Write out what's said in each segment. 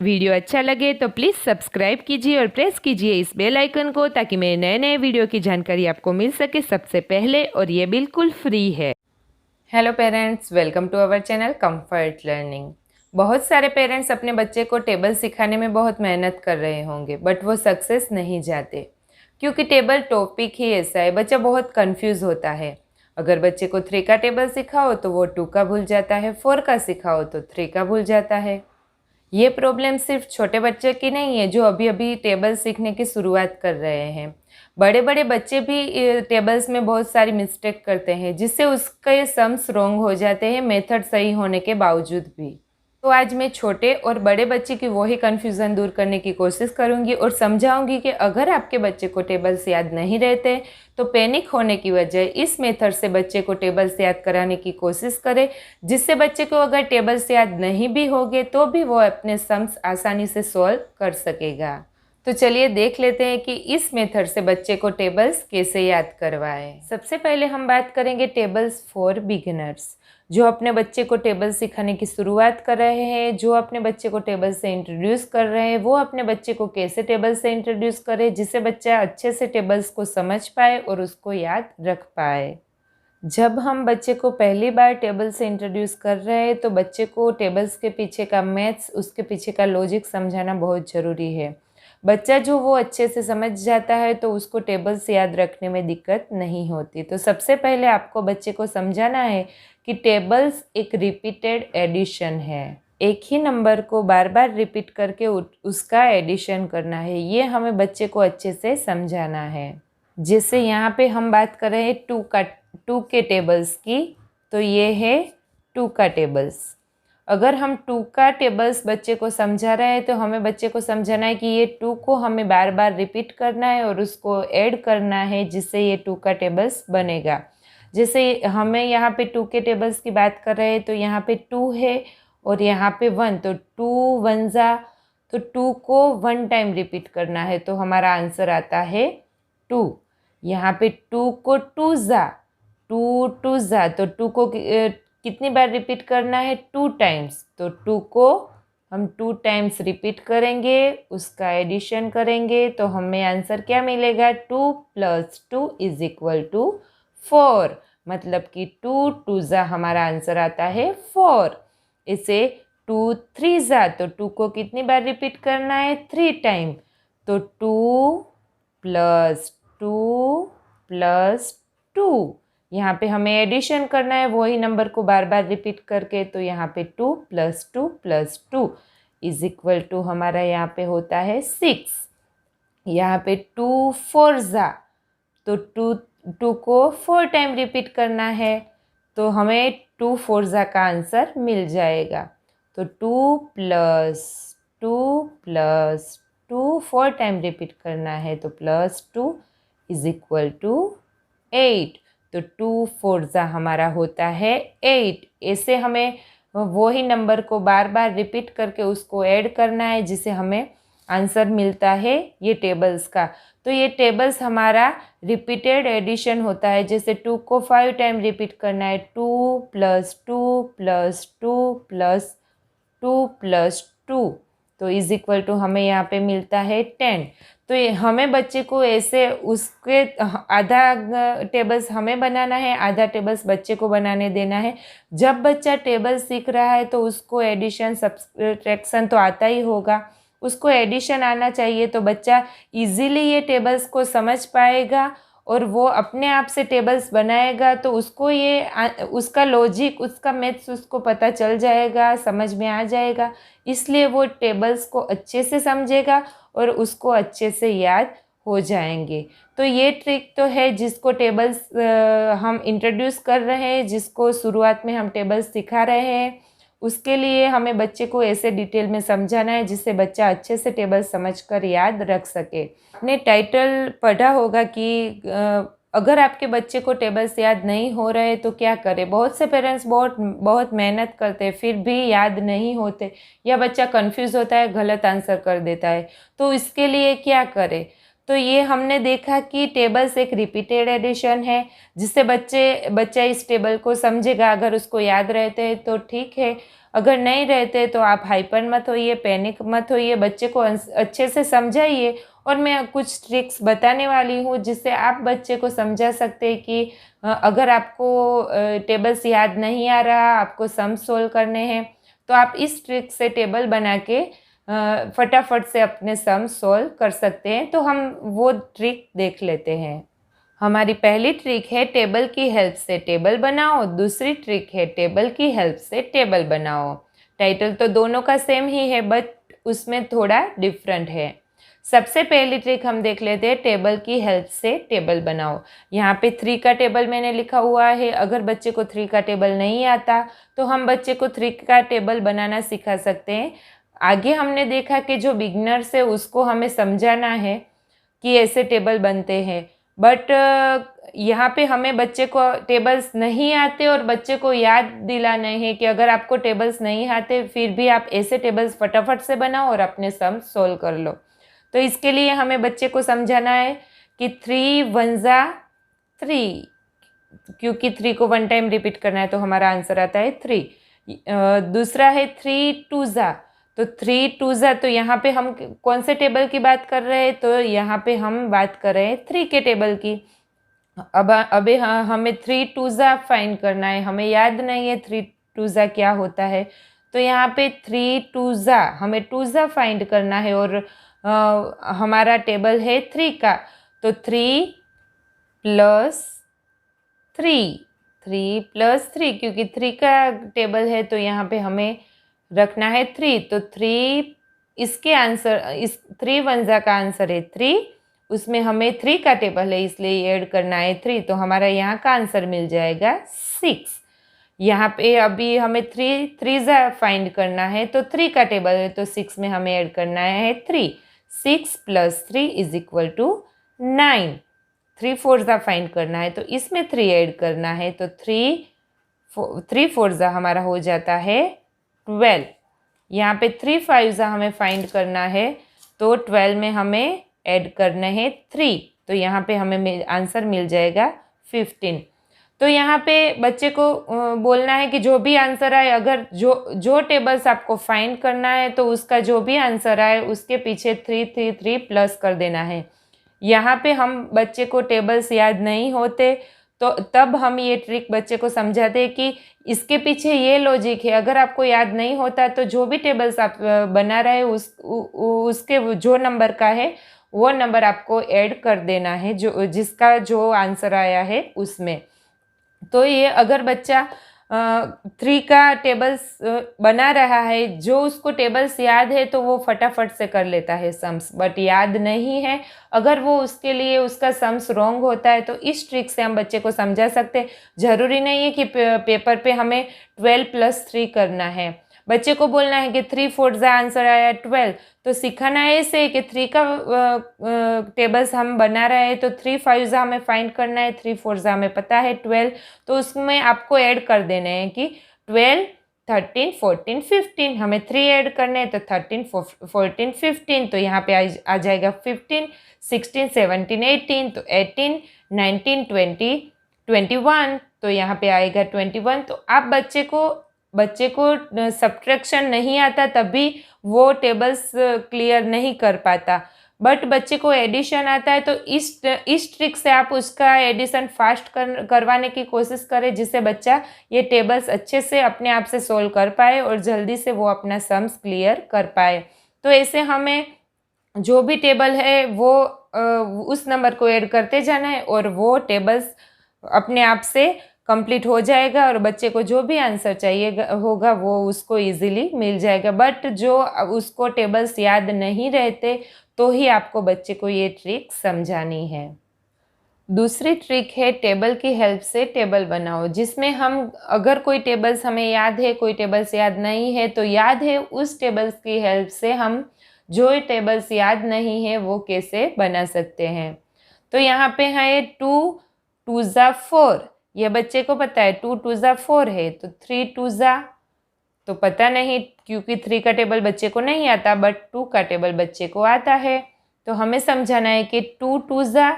Video अच्छा लगे तो प्लीज़ सब्सक्राइब कीजिए और प्रेस कीजिए इस बेल आइकन को ताकि मेरे नए नए वीडियो की जानकारी आपको मिल सके सबसे पहले, और ये बिल्कुल फ्री है। Hello parents, welcome to our channel Comfort Learning. बहुत सारे पेरेंट्स अपने बच्चे को टेबल सिखाने में बहुत मेहनत कर रहे होंगे, बट वो सक्सेस नहीं जाते क्योंकि टेबल टॉपिक ही ऐसा है, बच्चा बहुत कंफ्यूज होता है। अगर बच्चे को 3 का टेबल सिखाओ तो वो 2 का भूल जाता है, 4 का सिखाओ तो 3 का भूल जाता है। ये प्रॉब्लम सिर्फ छोटे बच्चे की नहीं है जो अभी अभी टेबल सीखने की शुरुआत कर रहे हैं। बड़े बड़े बच्चे भी टेबल्स में बहुत सारी मिस्टेक करते हैं, जिससे उसके सम्स रॉन्ग हो जाते हैं मेथड सही होने के बावजूद भी। तो आज मैं छोटे और बड़े बच्चे की वही कन्फ्यूज़न दूर करने की कोशिश करूंगी और समझाऊंगी कि अगर आपके बच्चे को टेबल्स याद नहीं रहते तो पैनिक होने की वजह इस मेथड से बच्चे को टेबल्स याद कराने की कोशिश करें, जिससे बच्चे को अगर टेबल्स याद नहीं भी होंगे तो भी वो अपने सम्स आसानी से सॉल्व कर सकेगा। तो चलिए देख लेते हैं कि इस मेथड से बच्चे को टेबल्स कैसे याद करवाएं। सबसे पहले हम बात करेंगे टेबल्स फॉर बिगिनर्स। जो अपने बच्चे को टेबल सिखाने की शुरुआत कर रहे हैं, जो अपने बच्चे को टेबल से इंट्रोड्यूस कर रहे हैं, वो अपने बच्चे को कैसे टेबल से इंट्रोड्यूस करें जिससे बच्चा अच्छे से टेबल्स को समझ पाए और उसको याद रख पाए। जब हम बच्चे को पहली बार टेबल से इंट्रोड्यूस कर रहे हैं तो बच्चे को टेबल्स के पीछे का मैथ्स, उसके पीछे का लॉजिक समझाना बहुत ज़रूरी है। बच्चा जो वो अच्छे से समझ जाता है तो उसको टेबल्स याद रखने में दिक्कत नहीं होती। तो सबसे पहले आपको बच्चे को समझाना है कि टेबल्स एक रिपीटेड एडिशन है। एक ही नंबर को बार बार रिपीट करके उसका एडिशन करना है, ये हमें बच्चे को अच्छे से समझाना है। जैसे यहाँ पे हम बात कर रहे हैं 2 के टेबल्स की, तो ये है 2 का टेबल्स। अगर हम 2 का टेबल्स बच्चे को समझा रहे हैं तो हमें बच्चे को समझाना है कि ये 2 को हमें बार बार रिपीट करना है और उसको ऐड करना है, जिससे ये 2 का टेबल्स बनेगा। जैसे हमें यहाँ पे 2 के टेबल्स की बात कर रहे हैं तो यहाँ पे 2 है और यहाँ पे 1, तो 2 1 जा, तो 2 को 1 टाइम रिपीट करना है तो हमारा आंसर आता है 2। यहाँ पे 2 को 2 जा, 2 2 जा, तो 2 को कितनी बार रिपीट करना है? 2 टाइम्स, तो 2 को हम 2 टाइम्स रिपीट करेंगे, उसका एडिशन करेंगे तो हमें आंसर क्या मिलेगा? 2 + 2 = 4। मतलब कि 2 2 जा हमारा आंसर आता है 4। इसे 2 3 जा, तो 2 को कितनी बार रिपीट करना है? 3 टाइम, तो 2 + 2 + 2। यहाँ पे हमें एडिशन करना है वही नंबर को बार बार रिपीट करके, तो यहाँ पे 2 + 2 + 2 = हमारा यहाँ पे होता है 6। यहाँ पे 2 4 जा, तो 2 को 4 टाइम रिपीट करना है तो हमें 2 4 जा का आंसर मिल जाएगा। तो 2 + 2 + 2 4 टाइम रिपीट करना है तो +2 = 8। तो 2 4 जा हमारा होता है 8। ऐसे हमें वही नंबर को बार बार रिपीट करके उसको ऐड करना है, जिसे हमें आंसर मिलता है ये टेबल्स का। तो ये टेबल्स हमारा रिपीटेड एडिशन होता है। जैसे 2 को 5 टाइम रिपीट करना है, 2 + 2 + 2 + 2 + 2, तो = हमें यहाँ पे मिलता है 10। तो ये हमें बच्चे को ऐसे उसके आधा टेबल्स हमें बनाना है, आधा टेबल्स बच्चे को बनाने देना है। जब बच्चा टेबल सीख रहा है तो उसको एडिशन सब्सट्रैक्शन तो आता ही होगा, उसको एडिशन आना चाहिए, तो बच्चा इजीली ये टेबल्स को समझ पाएगा और वो अपने आप से टेबल्स बनाएगा। तो उसको ये उसका लॉजिक, उसका मैथ्स उसको पता चल जाएगा, समझ में आ जाएगा, इसलिए वो टेबल्स को अच्छे से समझेगा और उसको अच्छे से याद हो जाएंगे। तो ये ट्रिक तो है जिसको टेबल्स हम इंट्रोड्यूस कर रहे हैं, जिसको शुरुआत में हम टेबल्स सिखा रहे हैं, उसके लिए हमें बच्चे को ऐसे डिटेल में समझाना है जिससे बच्चा अच्छे से टेबल समझकर याद रख सके। आपने टाइटल पढ़ा होगा कि अगर आपके बच्चे को टेबल्स याद नहीं हो रहे तो क्या करें। बहुत से पेरेंट्स बहुत मेहनत करते हैं फिर भी याद नहीं होते, या बच्चा कंफ्यूज होता है, गलत आंसर कर देता है, तो इसके लिए क्या करें। तो ये हमने देखा कि टेबल्स एक रिपीटेड एडिशन है, जिससे बच्चा इस टेबल को समझेगा। अगर उसको याद रहते हैं तो ठीक है, अगर नहीं रहते तो आप हाइपर मत होइए, पैनिक मत होइए, बच्चे को अच्छे से समझाइए। और मैं कुछ ट्रिक्स बताने वाली हूँ जिससे आप बच्चे को समझा सकते हैं कि अगर आपको टेबल्स याद नहीं आ रहा, आपको सम सोल्व करने हैं, तो आप इस ट्रिक से टेबल बना के फटाफट से अपने सम सोल्व कर सकते हैं। तो हम वो ट्रिक देख लेते हैं। हमारी पहली ट्रिक है टेबल की हेल्प से टेबल बनाओ। दूसरी ट्रिक है टेबल की हेल्प से टेबल बनाओ। टाइटल तो दोनों का सेम ही है बट उसमें थोड़ा डिफरेंट है। सबसे पहली ट्रिक हम देख लेते हैं टेबल की हेल्प से टेबल बनाओ। यहाँ पे 3 का टेबल मैंने लिखा हुआ है। अगर बच्चे को 3 का टेबल नहीं आता तो हम बच्चे को 3 का टेबल बनाना सिखा सकते हैं। आगे हमने देखा कि जो बिगनर्स है उसको हमें समझाना है कि ऐसे टेबल बनते हैं, बट यहाँ पे हमें बच्चे को टेबल्स नहीं आते और बच्चे को याद दिलाना है कि अगर आपको टेबल्स नहीं आते फिर भी आप ऐसे टेबल्स फटाफट से बनाओ और अपने सम सोल्व कर लो। तो इसके लिए हमें बच्चे को समझाना है कि 3 1 जा 3, क्योंकि 3 को 1 टाइम रिपीट करना है तो हमारा आंसर आता है 3। दूसरा है 3 2 जा, तो 3 2 जा, तो यहाँ पे हम कौन से टेबल की बात कर रहे हैं? तो यहाँ पे हम बात कर रहे हैं 3 के टेबल की। अबे हमें 3 2 जा फाइंड करना है, हमें याद नहीं है 3 2 जा क्या होता है। तो यहाँ पे 3 2 जा, हमें 2 जा फाइंड करना है और हमारा टेबल है 3 का, तो 3 + 3, 3 + 3, क्योंकि 3 का टेबल है तो यहाँ पे हमें रखना है 3। तो 3 इसके आंसर, इस 3 1 जा का आंसर है 3, उसमें हमें 3 का टेबल है इसलिए ऐड करना है 3, तो हमारा यहाँ का आंसर मिल जाएगा 6। यहाँ पे अभी हमें 3 3 जा फाइंड करना है, तो 3 का टेबल है तो 6 में हमें ऐड करना है 3। 6 + 3 = 9। 3 4 जा फाइंड करना है तो इसमें 3 ऐड करना है, तो 3 4 जा हमारा हो जाता है 12। यहाँ पे 3 5 जा हमें फाइंड करना है तो 12 में हमें ऐड करना है 3, तो यहाँ पे हमें आंसर मिल जाएगा 15। तो यहाँ पे बच्चे को बोलना है कि जो भी आंसर आए, अगर जो टेबल्स आपको फाइंड करना है तो उसका जो भी आंसर आए उसके पीछे 3 3 3 प्लस कर देना है। यहाँ पे हम बच्चे को टेबल्स याद नहीं होते तो तब हम ये ट्रिक बच्चे को समझाते हैं कि इसके पीछे ये लॉजिक है। अगर आपको याद नहीं होता तो जो भी टेबल्स आप बना रहे उसके जो नंबर का है वो नंबर आपको ऐड कर देना है जिसका जो आंसर आया है उसमें। तो ये अगर बच्चा 3 का टेबल्स बना रहा है, जो उसको टेबल्स याद है तो वो फटाफट से कर लेता है सम्स, बट याद नहीं है, अगर वो उसके लिए उसका सम्स रॉन्ग होता है तो इस ट्रिक से हम बच्चे को समझा सकते हैं। ज़रूरी नहीं है कि पेपर पे हमें 12 + 3 करना है। बच्चे को बोलना है कि 3 4 जा आंसर आया 12, तो सिखाना ऐसे है कि 3 का टेबल्स हम बना रहे हैं तो 3 5 जा हमें फाइंड करना है, 3 4 जा हमें पता है 12, तो उसमें आपको ऐड कर देने हैं कि 12 13 14 15, हमें 3 ऐड करने हैं तो 13 14 15, तो यहाँ पे आ जाएगा 15 16 17 18, तो 18 19 20 21, तो यहाँ पे आएगा 21। तो आप बच्चे को सब्ट्रैक्शन नहीं आता तभी वो टेबल्स क्लियर नहीं कर पाता, बट बच्चे को एडिशन आता है तो इस ट्रिक से आप उसका एडिशन फास्ट करवाने की कोशिश करें जिससे बच्चा ये टेबल्स अच्छे से अपने आप से सोल्व कर पाए और जल्दी से वो अपना सम्स क्लियर कर पाए। तो ऐसे हमें जो भी टेबल है वो उस नंबर को ऐड करते जाना है और वो टेबल्स अपने आप से कंप्लीट हो जाएगा और बच्चे को जो भी आंसर चाहिए होगा वो उसको इजीली मिल जाएगा। बट जो उसको टेबल्स याद नहीं रहते तो ही आपको बच्चे को ये ट्रिक समझानी है। दूसरी ट्रिक है टेबल की हेल्प से टेबल बनाओ, जिसमें हम अगर कोई टेबल्स हमें याद है, कोई टेबल्स याद नहीं है, तो याद है उस टेबल्स की हेल्प से हम जो टेबल्स याद नहीं है वो कैसे बना सकते हैं। तो यहाँ पे है 2 2 जा 4, ये बच्चे को पता है 2 2 जा 4 है, तो 3 2 जा तो पता नहीं क्योंकि 3 का टेबल बच्चे को नहीं आता, बट 2 का टेबल बच्चे को आता है। तो हमें समझाना है कि 2 2 जा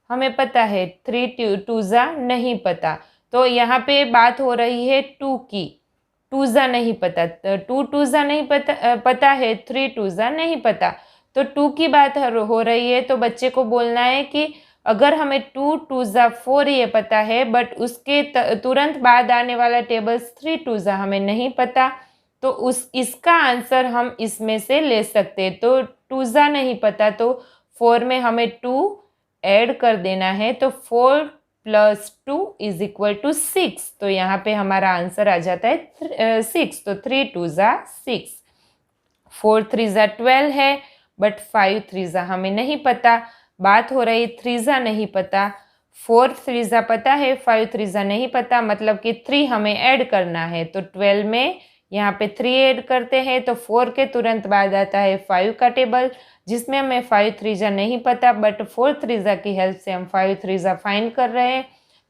हमें पता है, 3 2 जा नहीं पता। तो यहाँ पे बात हो रही है 2 की। टूज़ा नहीं पता, टू टूज़ा नहीं पता है, थ्री टूज़ा नहीं पता। तो टू की बात हो रही है, तो बच्चे को बोलना है कि अगर हमें टू टूज़ा फोर ये पता है, बट उसके तुरंत बाद आने वाला टेबल्स थ्री टूज़ा हमें नहीं पता, तो इसका आंसर हम इसमें से ले सकते हैं। तो टूज़ा नहीं पता, तो फोर में हमें टू ऐड कर देना है, तो four plus two is equal to six. तो यहाँ पे हमारा आंसर आ जाता है सिक्स। तो थ्री टू ज़ा सिक्स, फोर थ्री ज़ा 12 है, बट फाइव थ्री ज़ा हमें नहीं पता। बात हो रही थ्री ज़ा नहीं पता, फोर थ्री ज़ा पता है, फाइव थ्री ज़ा नहीं पता, मतलब कि थ्री हमें ऐड करना है। तो 12 में यहाँ पे थ्री ऐड करते हैं, तो फोर के तुरंत बाद आता है फाइव का टेबल, जिसमें हमें फाइव थ्री ज़ा नहीं पता, बट फोर थ्री ज़ा की हेल्प से हम फाइव थ्री ज़ा फाइंड कर रहे हैं।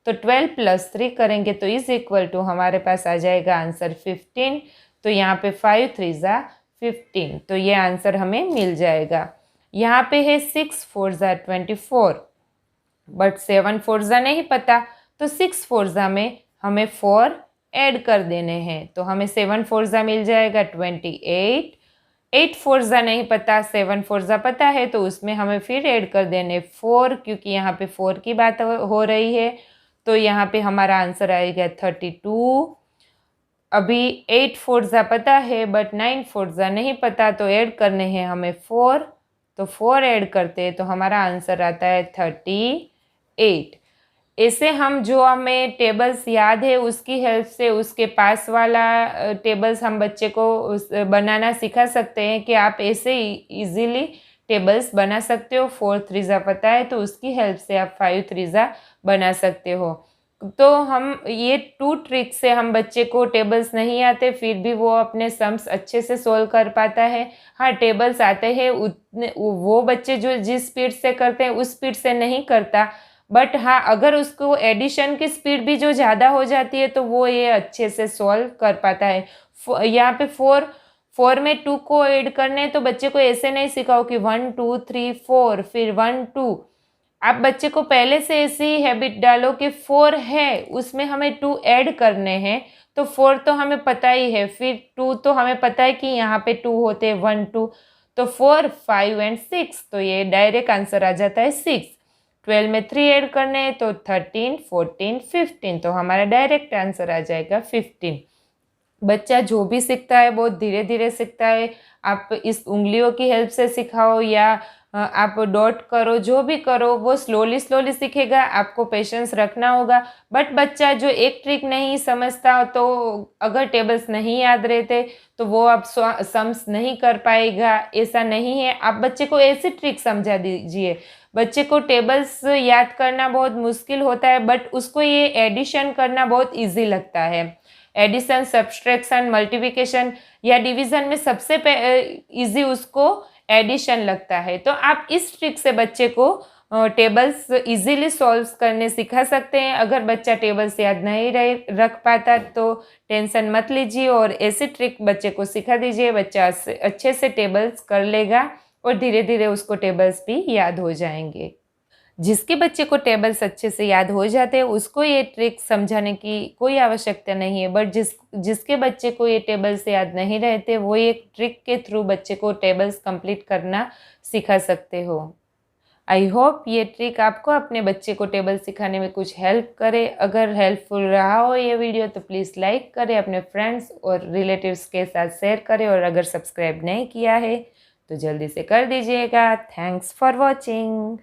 तो 12 प्लस 3 करेंगे तो इज इक्वल टू हमारे पास आ जाएगा आंसर 15। तो यहाँ पे फाइव थ्री ज़ा 15, तो ये आंसर हमें मिल जाएगा। यहाँ पे है सिक्स फोर ज़ा 24, बट सेवन फोर ज़ा नहीं पता, तो सिक्स फोर ज़ा में हमें फोर ऐड कर देने हैं, तो हमें सेवन फोर ज़ा मिल जाएगा 28। एट फोर ज़ा नहीं पता, सेवन फोर ज़ा पता है, तो उसमें हमें फिर ऐड कर देने फोर, क्योंकि यहाँ पे फोर की बात हो रही है। तो यहाँ पे हमारा आंसर आएगा 32। अभी एट फोर ज़ा पता है, बट नाइन फोर ज़ा नहीं पता, तो ऐड करने हैं हमें फोर, तो फोर ऐड करते हैं, तो हमारा आंसर आता है 38। ऐसे हम जो हमें टेबल्स याद है उसकी हेल्प से उसके पास वाला टेबल्स हम बच्चे को बनाना सिखा सकते हैं कि आप ऐसे इजीली टेबल्स बना सकते हो। फोर थ्री ज़ा पता है, तो उसकी हेल्प से आप फाइव थ्री ज़ा बना सकते हो। तो हम ये टू ट्रिक से हम बच्चे को टेबल्स नहीं आते फिर भी वो अपने सम्स अच्छे से सोल्व कर पाता है। हाँ, टेबल्स आते हैं उतने, वो बच्चे जो जिस स्पीड से करते हैं उस स्पीड से नहीं करता, बट हाँ अगर उसको एडिशन की स्पीड भी जो ज़्यादा हो जाती है तो वो ये अच्छे से सॉल्व कर पाता है। यहाँ पे फोर में टू को ऐड करने, तो बच्चे को ऐसे नहीं सिखाओ कि 1 2 3 4 फिर 1 2। आप बच्चे को पहले से ऐसी हैबिट डालो कि फोर है उसमें हमें टू ऐड करने हैं, तो फोर तो हमें पता ही है, फिर टू तो हमें पता है कि यहाँ पे टू होते हैं 1 2, तो 4 5 एंड 6, तो ये डायरेक्ट आंसर आ जाता है 6। 12 में 3 ऐड करने हैं, तो 13 14 15, तो हमारा डायरेक्ट आंसर आ जाएगा 15। बच्चा जो भी सीखता है बहुत धीरे धीरे सीखता है। आप इस उंगलियों की हेल्प से सिखाओ या आप डॉट करो, जो भी करो वो स्लोली स्लोली सीखेगा, आपको पेशेंस रखना होगा। बट बच्चा जो एक ट्रिक नहीं समझता, तो अगर टेबल्स नहीं याद रहते तो वो आप सम्स नहीं कर पाएगा, ऐसा नहीं है। आप बच्चे को ऐसी ट्रिक समझा दीजिए। बच्चे को टेबल्स याद करना बहुत मुश्किल होता है, बट उसको ये एडिशन करना बहुत ईजी लगता है। एडिशन, सब्सट्रैक्शन, मल्टीप्लिकेशन या डिवीज़न में सबसे इजी उसको एडिशन लगता है। तो आप इस ट्रिक से बच्चे को टेबल्स इजीली सॉल्व करने सिखा सकते हैं। अगर बच्चा टेबल्स याद नहीं रख पाता तो टेंशन मत लीजिए और ऐसी ट्रिक बच्चे को सिखा दीजिए। बच्चा अच्छे से टेबल्स कर लेगा और धीरे धीरे उसको टेबल्स भी याद हो जाएंगे। जिसके बच्चे को टेबल्स अच्छे से याद हो जाते हैं उसको ये ट्रिक समझाने की कोई आवश्यकता नहीं है, बट जिसके बच्चे को ये टेबल्स याद नहीं रहते वो ये ट्रिक के थ्रू बच्चे को टेबल्स कंप्लीट करना सिखा सकते हो। आई होप ये ट्रिक आपको अपने बच्चे को टेबल सिखाने में कुछ हेल्प करे। अगर हेल्पफुल रहा हो ये वीडियो तो प्लीज़ लाइक करें, अपने फ्रेंड्स और रिलेटिव्स के साथ शेयर करें, और अगर सब्सक्राइब नहीं किया है तो जल्दी से कर दीजिएगा। Thanks for watching.